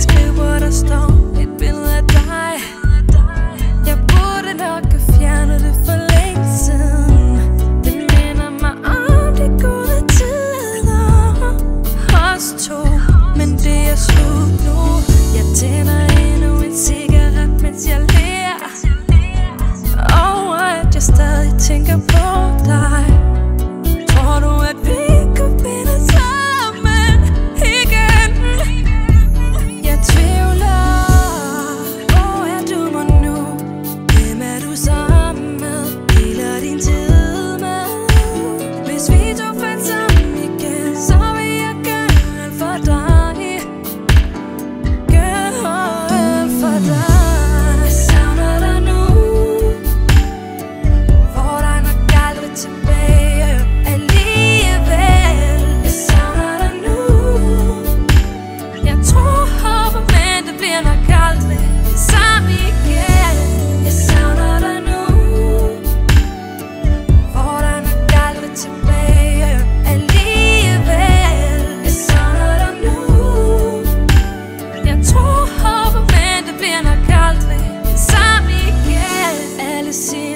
skriver, der står et billede af dig. Jeg burde nok have fjernet det for længe siden. Det minder mig om de gode tider, os to, men det er slut nu. Jeg tænder endnu en cigaret, mens jeg ler over, at jeg stadig tænker på dig. Tror du, at vi kunne finde sammen igen? Jeg tvivler. Hvor er du mon nu? Hvem er du sammen med? Deler din tid med? Hvis vi to fandt sammen igen, så vil jeg gøre alt for dig. Gøre alt for dig. Jeg savner dig nu. Får dig nok aldrig tilbage alligevel. Jeg savner dig nu. Jeg tror, håber, men det bliver nok aldrig det samme igen. Jeg savner dig nu. Får dig nok aldrig tilbage alligevel. Jeg savner dig nu. Jeg tror, håber, men det bliver nok aldrig det samme igen. Alle siger